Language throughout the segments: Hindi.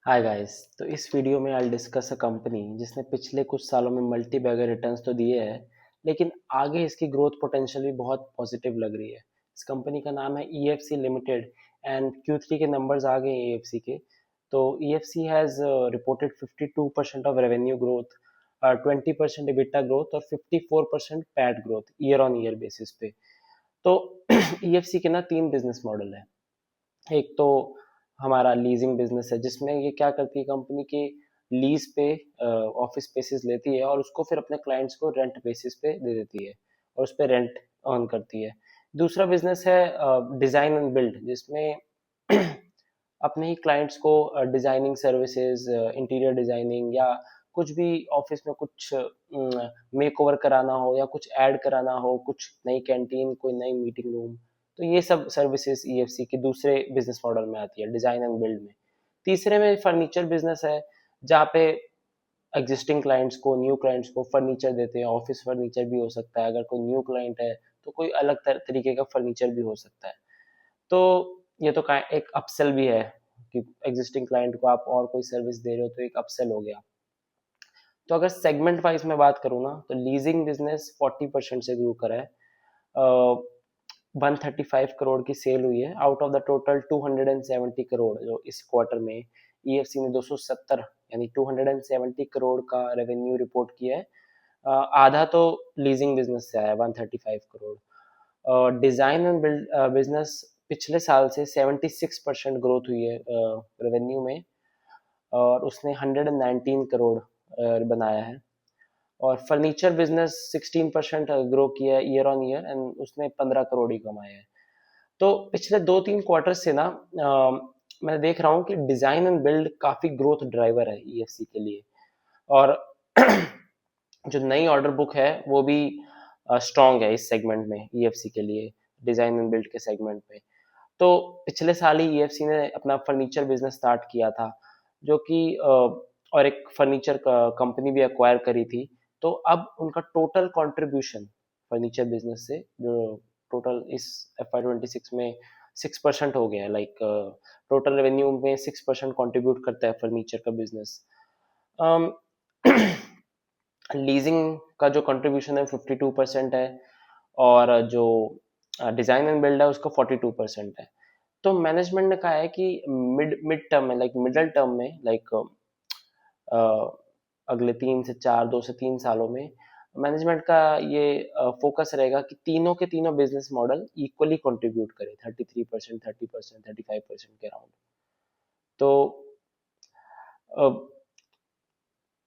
Hi guys. तो इस वीडियो में आई डिस्कस अ कंपनी जिसने पिछले कुछ सालों में मल्टी बैगर रिटर्न्स तो दिए हैं, लेकिन आगे इसकी ग्रोथ पोटेंशियल भी बहुत पॉजिटिव लग रही है। इस कंपनी का नाम है ईएफसी लिमिटेड एंड Q3 के नंबर्स आ गए ईएफसी के। तो EFC has reported 52% of revenue growth, 20% EBITDA growth और 54% PAT growth year on year basis पे। तो ईएफसी के ना तीन बिजनेस मॉडल है। एक तो हमारा लीजिंग बिजनेस है जिसमें ये क्या करती है, कंपनी के लीज पे ऑफिस स्पेसेस लेती है और उसको फिर अपने क्लाइंट्स को रेंट बेसिस पे दे देती है और उस पर रेंट अर्न करती है। दूसरा बिजनेस है डिजाइन एंड बिल्ड, जिसमें अपने ही क्लाइंट्स को डिजाइनिंग सर्विसेज, इंटीरियर डिजाइनिंग या कुछ भी ऑफिस में कुछ मेक ओवर कराना हो या कुछ ऐड कराना हो, कुछ नई कैंटीन, कोई नई मीटिंग रूम, तो ये सब सर्विसेज ईएफसी के दूसरे बिजनेस मॉडल में आती है, डिजाइन एंड बिल्ड में। तीसरे में फर्नीचर बिजनेस है, जहाँ पे एग्जिस्टिंग क्लाइंट्स को, न्यू क्लाइंट्स को फर्नीचर देते हैं। ऑफिस फर्नीचर भी हो सकता है, अगर कोई न्यू क्लाइंट है तो कोई अलग तरीके का फर्नीचर भी हो सकता है। तो ये तो एक अपसेल भी है कि एग्जिस्टिंग क्लाइंट को आप और कोई सर्विस दे रहे हो, तो एक अपसेल हो गया। तो अगर सेगमेंट वाइज में बात करूँ ना, तो लीजिंग बिजनेस 40% से ग्रो करा है। 135 करोड़ की सेल हुई है out of the total 270 crore जो इस क्वार्टर में ईएफसी ने 270 यानी 270 करोड़ का रेवेन्यू रिपोर्ट किया है। आधा तो लीजिंग बिजनेस से आया, 135 crore. Design and build business पिछले साल से 76% ग्रोथ हुई है रेवेन्यू में, और उसने 119 करोड़ बनाया है। और फर्नीचर बिजनेस 16% ग्रो किया है ईयर ऑन ईयर एंड उसने 15 करोड़ ही कमाए हैं। तो पिछले 2-3 क्वार्टर से ना मैं देख रहा हूँ कि डिजाइन एंड बिल्ड काफी ग्रोथ ड्राइवर है ईएफसी के लिए। और जो नई ऑर्डर बुक है वो भी स्ट्रांग है इस सेगमेंट में ईएफसी के लिए, डिजाइन एंड बिल्ड के सेगमेंट में। तो पिछले साल ही ईएफसी ने अपना फर्नीचर बिजनेस स्टार्ट किया था, जो कि और एक फर्नीचर कंपनी भी एक्वायर करी थी। तो अब उनका टोटल कंट्रीब्यूशन फर्नीचर बिजनेस से जो टोटल इस FY26 में 6% हो गया है। लाइक टोटल रेवेन्यू में 6% कंट्रीब्यूट करता है फर्नीचर का बिजनेस। लीजिंग का जो कंट्रीब्यूशन है 52% है, और जो डिजाइन एंड बिल्ड है उसका 42% है। तो मैनेजमेंट ने कहा है कि मिड मिड टर्म में, लाइक मिडल टर्म में, लाइक अगले 3 से 4, 2 से 3 सालों में मैनेजमेंट का ये फोकस रहेगा कि तीनों के तीनों बिजनेस मॉडल इक्वली कंट्रीब्यूट करें, 33%, 30%, 35% के अराउंड। तो अ,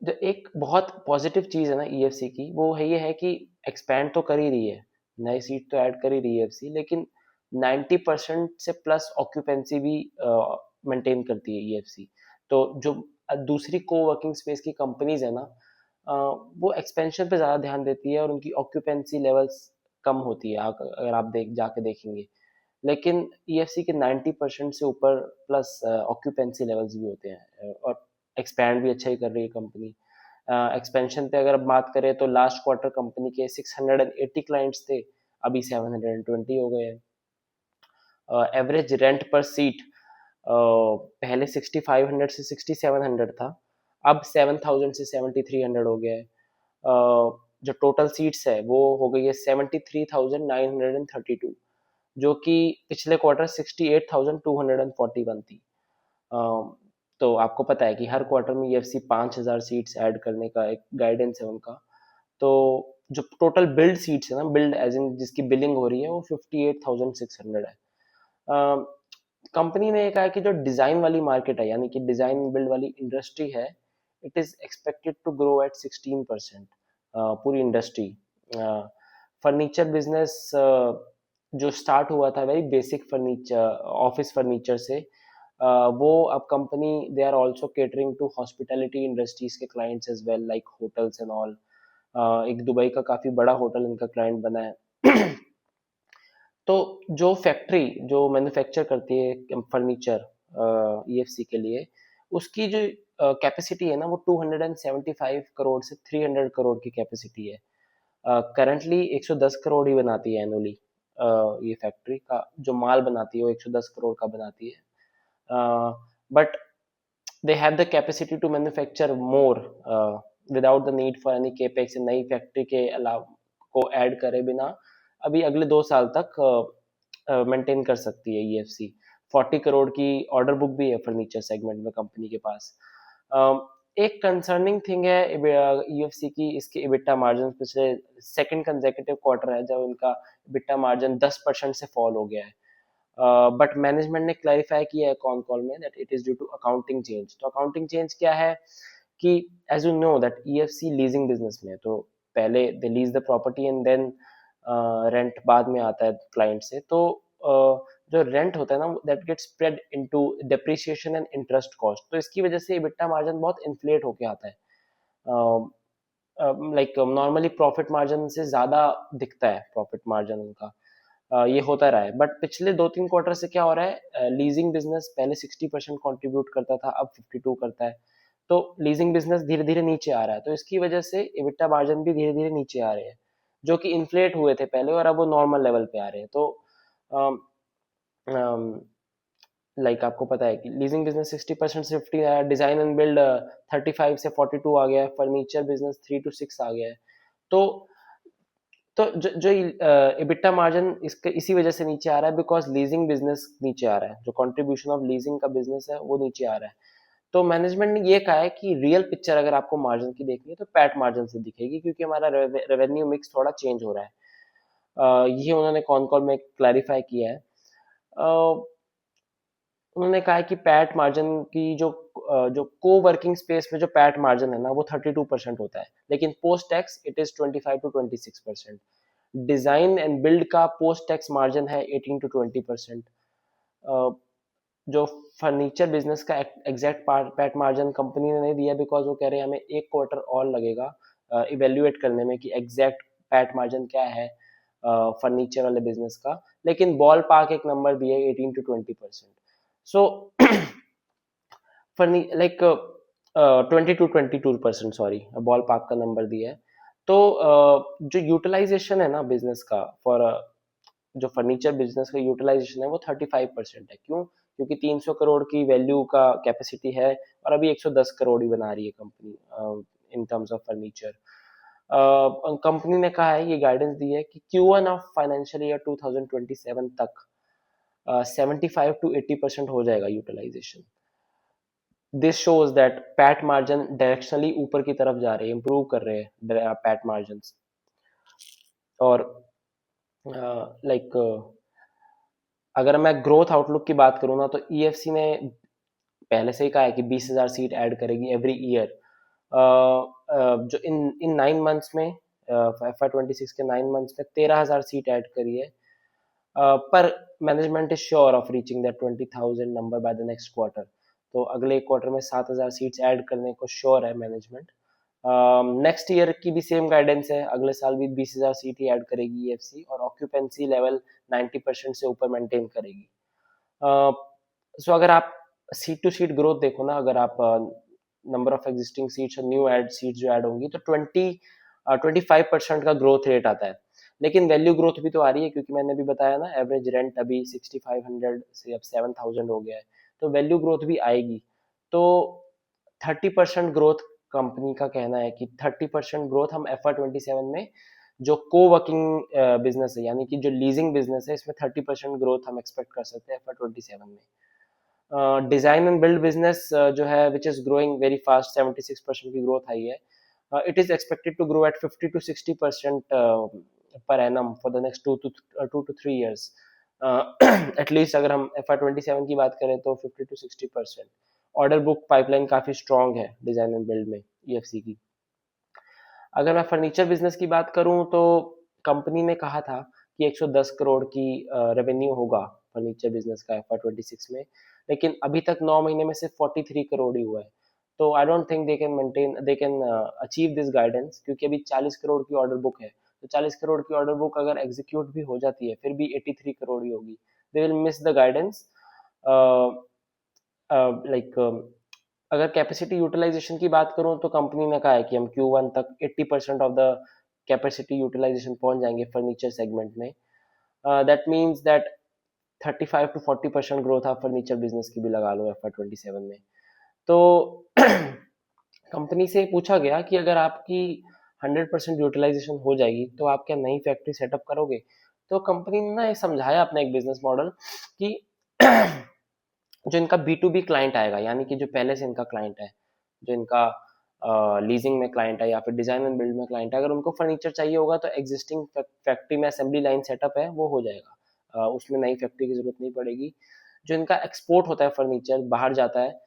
जो एक बहुत पॉजिटिव चीज है ना ईएफसी की, वो है ये है कि एक्सपैंड तो कर ही रही है, नए सीट तो ऐड कर ही रही है ईएफसी, लेकिन 90% से प्लस ऑक्यूपेंसी भी मेंटेन करती है ईएफसी। तो जो दूसरी को वर्किंग स्पेस की कंपनीज है ना, वो एक्सपेंशन पे ज़्यादा ध्यान देती है और उनकी ऑक्यूपेंसी लेवल्स कम होती है, अगर आप जाके देखेंगे। लेकिन ईएफसी के 90% से ऊपर प्लस ऑक्यूपेंसी लेवल्स भी होते हैं, और एक्सपैंड भी अच्छा ही कर रही है कंपनी। एक्सपेंशन पे अगर बात करें तो लास्ट क्वार्टर कंपनी के 680 क्लाइंट्स थे, अभी 720 हो गए हैं। एवरेज रेंट पर सीट पहले 6500 से 6700 था, अब 7000 से 7300 हो गया है। जो टोटल सीट्स है वो हो गई है 73,932, जो कि पिछले क्वार्टर 68,241 थी। तो आपको पता है कि हर क्वार्टर में ईएफसी 5,000 सीट्स ऐड करने का एक गाइडेंस है उनका। तो जो टोटल बिल्ड सीट्स है ना, बिल्ड एज इन जिसकी बिलिंग हो रही है, वो 58,600 है। कंपनी ने ये कहा है कि जो डिजाइन वाली मार्केट है, यानी कि डिजाइन बिल्ड वाली इंडस्ट्री है, it is expected to grow at 16%, पूरी इंडस्ट्री। फर्नीचर बिजनेस जो स्टार्ट हुआ था very basic furniture, office furniture से, वो अब company they are also catering to hospitality industries के clients as well, like hotels and all. एक दुबई का काफी बड़ा होटल इनका क्लाइंट बना है। तो जो फैक्ट्री जो मैन्युफैक्चर करती है फर्नीचर ईएफसी के लिए, उसकी जो कैपेसिटी है ना, वो 275 करोड़ से 300 करोड़ की कैपेसिटी है। करंटली 110 करोड़ ही बनाती है एनुअली। ये फैक्ट्री का जो माल बनाती है वो 110 करोड़ का बनाती है। But they have the capacity to manufacture more without the need for any capex. नई फैक्ट्री के अलावा को ऐड करे बिना अभी अगले 2 साल तक मेंटेन कर सकती है ईएफसी। 40 करोड़ की ऑर्डर बुक भी है फर्नीचर सेगमेंट में कंपनी के पास। एक कंसर्निंग थिंग है ईएफसी की, इसके इबिटा मार्जिन पिछले सेकंड कंसेक्यूटिव क्वार्टर है जब इनका इबिटा मार्जिन 10% से फॉल हो गया है। बट मैनेजमेंट ने क्लैरिफाई किया है कॉन कॉल में that it is due to accounting change. तो अकाउंटिंग चेंज क्या है कि as you know that EFC leasing business में, तो पहले they lease the property and then rent बाद में आता है क्लाइंट से। तो जो रेंट होता है ना that get spread into depreciation and interest cost. तो इसकी वजह से इबिटा मार्जिन बहुत इन्फ्लेट होके आता है, लाइक नॉर्मली प्रॉफिट मार्जिन से ज्यादा दिखता है प्रॉफिट मार्जिन उनका। ये होता रहा है। बट पिछले 2-3 क्वार्टर से क्या हो रहा है, लीजिंग बिजनेस पहले 60% कॉन्ट्रीब्यूट करता था, अब 52 करता है। तो लीजिंग बिजनेस धीरे धीरे नीचे आ रहा है, तो इसकी वजह से इबिटा मार्जिन भी धीरे धीरे नीचे आ रहे हैं, जो कि इन्फ्लेट हुए थे पहले और अब वो नॉर्मल लेवल पे आ रहे हैं। तो लाइक आपको पता है कि लीजिंग बिजनेस 60% से 50 आया, डिजाइन एंड बिल्ड 35 से 42 आ गया है, फर्नीचर बिजनेस 3 to 6 आ गया है। तो जो इबिटा मार्जिन इसके इसी वजह से नीचे आ रहा है बिकॉज लीजिंग बिजनेस नीचे आ रहा है, जो कंट्रीब्यूशन ऑफ लीजिंग का बिजनेस है वो नीचे आ रहा है। तो मैनेजमेंट ने ये कहा है कि रियल पिक्चर अगर आपको मार्जिन की देखनी है तो पैट मार्जिन से दिखेगी, क्योंकि हमारा रेवेन्यू मिक्स थोड़ा चेंज हो रहा है। ये उन्होंने कॉन कॉल में क्लैरिफाई किया है। उन्होंने कहा है कि पैट मार्जिन की जो को वर्किंग स्पेस में जो पैट मार्जिन है ना वो 32% होता है, लेकिन post tax it is 25 to 26%। Design and build का पोस्ट टैक्स मार्जिन है 18 to 20%। जो फर्नीचर बिजनेस का एग्जैक्ट पैट मार्जिन कंपनी ने नहीं दिया बिकॉज वो कह रहे हैं हमें 1 क्वार्टर और लगेगा इवेल्युएट करने में कि एग्जैक्ट पैट मार्जिन क्या है फर्नीचर वाले बिजनेस का। लेकिन बॉल पार्क एक नंबर दिया है 18 to 20%। सो फर्नी like 20 to 22%, sorry ballpark का नंबर दिया है। तो जो यूटिलाइजेशन है ना बिजनेस का फॉर जो फर्नीचर बिजनेस का यूटिलाइजेशन है वो 35% है। क्यों? क्योंकि 300 करोड़ की वैल्यू का कैपेसिटी है और अभी 110 करोड़ ही बना रही है company in terms of furniture. Company ने कहा है, ये गाइडेंस दी है कि Q1 ऑफ फाइनेंशियल ईयर 2027 तक 75 to 80% हो जाएगा utilisation. This shows that PAT margin directionally ऊपर की तरफ जा रहे हैं, इंप्रूव कर रहे हैं पैट मार्जिन। और लाइक अगर मैं ग्रोथ आउटलुक की बात करूँ ना तो ईएफसी ने पहले से ही कहा है कि 20,000 सीट ऐड करेगी एवरी ईयर। जो इन इन 9 मंथ्स में FY26 के 9 मंथ्स में 13,000 सीट ऐड करी है। पर management is sure of reaching that 20,000 number by the next quarter. तो अगले क्वार्टर में 7,000 सीट्स ऐड करने को श्योर है मैनेजमेंट। नेक्स्ट ईयर की भी सेम गाइडेंस है, अगले साल भी 20,000 सीट ही ऐड करेगी ईएफसी और ऑक्यूपेंसी लेवल 90% से ऊपर मेंटेन करेगी। सो अगर आप सीट टू सीट ग्रोथ देखो ना, अगर आप नंबर ऑफ एग्जिस्टिंग सीट्स और न्यू एड सीट्स जो ऐड होंगी तो 25% का ग्रोथ रेट आता है। लेकिन वैल्यू ग्रोथ भी तो आ रही है, क्योंकि मैंने भी बताया ना एवरेज रेंट अभी 6,500 से अब 7,000 हो गया है, तो वैल्यू ग्रोथ भी आएगी। तो 30% ग्रोथ कंपनी का कहना है कि 30% ग्रोथ हम FY27 में जो को वर्किंग बिजनेस है यानी कि जो लीजिंग बिजनेस है इसमें 30% ग्रोथ हम एक्सपेक्ट कर सकते हैं FY27 में। डिजाइन एंड बिल्ड बिजनेस जो है which is growing very fast, 76% की ग्रोथ आई है। It is expected to grow at 50 to 60% per annum for the next 2 to 3 years। At least अगर हम FY27 की बात करें तो 50 to 60%। ऑर्डर बुक पाइपलाइन काफी स्ट्रांग है डिजाइन एंड बिल्ड में ईएफसी की। अगर मैं फर्नीचर बिजनेस की बात करूं तो कंपनी ने कहा था कि 110 करोड़ की रेवेन्यू होगा फर्नीचर बिजनेस का FY26 में, लेकिन अभी तक 9 महीने में सिर्फ 43 करोड़ ही हुआ है। तो I don't think they can achieve this guidance, क्योंकि अभी 40 करोड़ की ऑर्डर बुक है। तो 40 करोड़ की ऑर्डर बुक अगर एग्जीक्यूट भी हो जाती है फिर भी 83 करोड़ ही होगी। They will miss the guidance. Like अगर कैपेसिटी यूटिलाइजेशन की बात करूं तो कंपनी ने कहा है कि हम Q1 तक 80% ऑफ द कैपेसिटी यूटिलाइजेशन पहुंच जाएंगे फर्नीचर सेगमेंट में। That means that 35 to 40% growth आप फर्नीचर बिजनेस की भी लगा लो FY27 में। तो कंपनी से पूछा गया कि अगर आपकी 100% यूटिलाइजेशन हो जाएगी तो आप क्या नई फैक्ट्री सेटअप करोगे। तो कंपनी ने ना ये समझाया अपना एक बिजनेस मॉडल कि जो इनका बी टू बी क्लाइंट आएगा, यानी कि जो पहले से इनका क्लाइंट है, जो इनका लीजिंग में क्लाइंट है या फिर डिजाइन एंड बिल्ड में क्लाइंट है, अगर उनको फर्नीचर चाहिए होगा तो एग्जिस्टिंग फैक्ट्री में असेंबली लाइन सेटअप है वो हो जाएगा, उसमें नई फैक्ट्री की जरूरत नहीं पड़ेगी। जो इनका एक्सपोर्ट होता है फर्नीचर बाहर जाता है,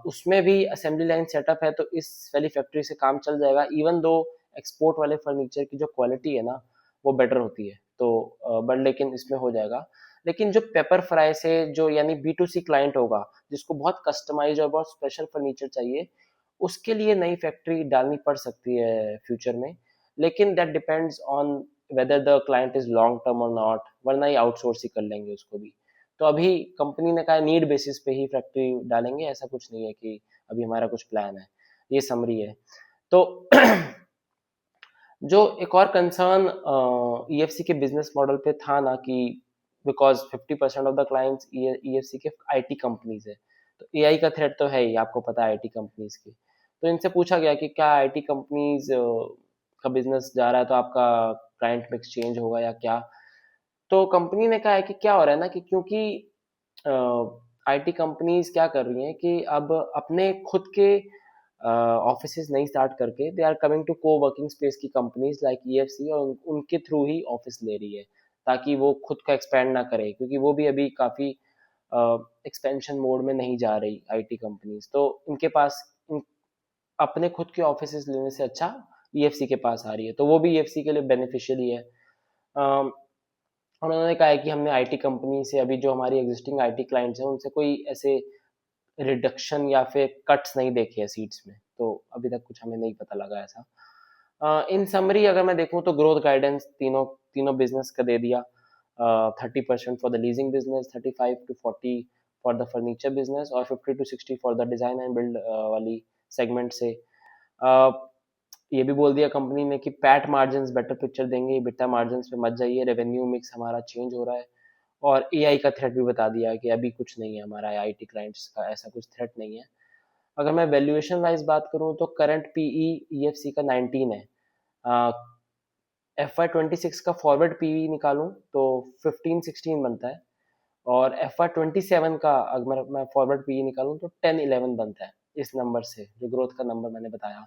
उसमें भी असेंबली लाइन सेटअप है, तो इस वाली फैक्ट्री से काम चल जाएगा। इवन दो एक्सपोर्ट वाले फर्नीचर की जो क्वालिटी है ना वो बेटर होती है, तो बट लेकिन इसमें हो जाएगा। लेकिन जो पेपर फ्राई से जो यानी बी टू सी क्लाइंट होगा, जिसको बहुत कस्टमाइज और बहुत स्पेशल फर्नीचर चाहिए, उसके लिए नई फैक्ट्री डालनी पड़ सकती है फ्यूचर में। लेकिन that depends on whether the client is long term और नॉट, वरना ही आउटसोर्स ही कर लेंगे उसको भी। तो अभी कंपनी ने कहा नीड बेसिस पे ही फैक्ट्री डालेंगे, ऐसा कुछ नहीं है कि अभी हमारा कुछ प्लान है। ये समरी है। तो जो एक और कंसर्न ईएफसी के बिजनेस मॉडल पे था ना कि because 50% of the clients EFC के आईटी कंपनीज है, तो एआई का थ्रेट तो है ही, आपको पता है आईटी कंपनीज की। तो इनसे पूछा गया कि क्या आईटी कंपनीज का बिजनेस जा रहा है तो आपका क्लाइंट मिक्स चेंज होगा या क्या। तो कंपनी ने कहा है कि क्या हो रहा है ना कि क्योंकि आईटी कंपनीज क्या कर रही हैं कि अब अपने खुद के ऑफिसेज नहीं स्टार्ट करके दे आर कमिंग टू को वर्किंग स्पेस की कंपनीज लाइक ईएफसी, और उनके थ्रू ही ऑफिस ले रही है, ताकि वो खुद का एक्सपेंड ना करे, क्योंकि वो भी अभी काफ़ी एक्सपेंशन मोड में नहीं जा रही आईटी कंपनीज। तो इनके पास अपने खुद के ऑफिसेज लेने से अच्छा ईएफसी के पास आ रही है, तो वो भी ईएफसी के लिए बेनिफिशियल ही है। और उन्होंने कहा है कि हमने आईटी कंपनी से अभी जो हमारी एग्जिस्टिंग आईटी क्लाइंट्स हैं उनसे कोई ऐसे रिडक्शन या फिर कट्स नहीं देखे हैं सीट्स में, तो अभी तक कुछ हमें नहीं पता लगा ऐसा। इन समरी अगर मैं देखूं तो ग्रोथ गाइडेंस तीनों तीनों बिजनेस का दे दिया। 30% for the leasing business, 35 to 40 for the furniture business, और 50 to 60 for the design and build वाली सेगमेंट से। uh, ये भी बोल दिया कंपनी ने कि पैट मार्जिन बेटर पिक्चर देंगे, बिटा मार्जिन पे मत जाइए, रेवेन्यू मिक्स हमारा चेंज हो रहा है। और एआई का थ्रेट भी बता दिया कि अभी कुछ नहीं है हमारा आईटी क्लाइंट्स का, ऐसा कुछ थ्रेट नहीं है। अगर मैं वैल्यूएशन वाइज बात करूं तो करंट पीई ईएफसी का 19 है। FY26 का फॉरवर्ड पीई निकालूं तो 15-16 बनता है, और FY27 का अगर मैं फॉरवर्ड पीई निकालूं तो 10-11 बनता है, इस नंबर से जो ग्रोथ का नंबर मैंने बताया।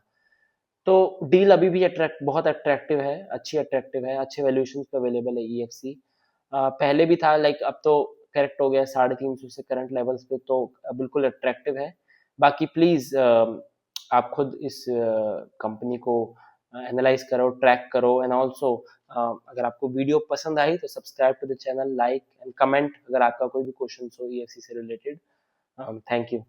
तो डील अभी भी बहुत अट्रैक्टिव है, अच्छी अट्रैक्टिव है, अच्छे वैल्यूएशन पे अवेलेबल है ईएफसी। पहले भी था, लाइक अब तो करेक्ट हो गया 350 से करंट लेवल्स पे, तो बिल्कुल अट्रैक्टिव है। बाकी प्लीज आप खुद इस कंपनी को एनालाइज करो, ट्रैक करो, एंड ऑल्सो अगर आपको वीडियो पसंद आई तो subscribe to the channel, like and comment अगर आपका कोई भी क्वेश्चन हो ईएफसी से रिलेटेड। Thank you.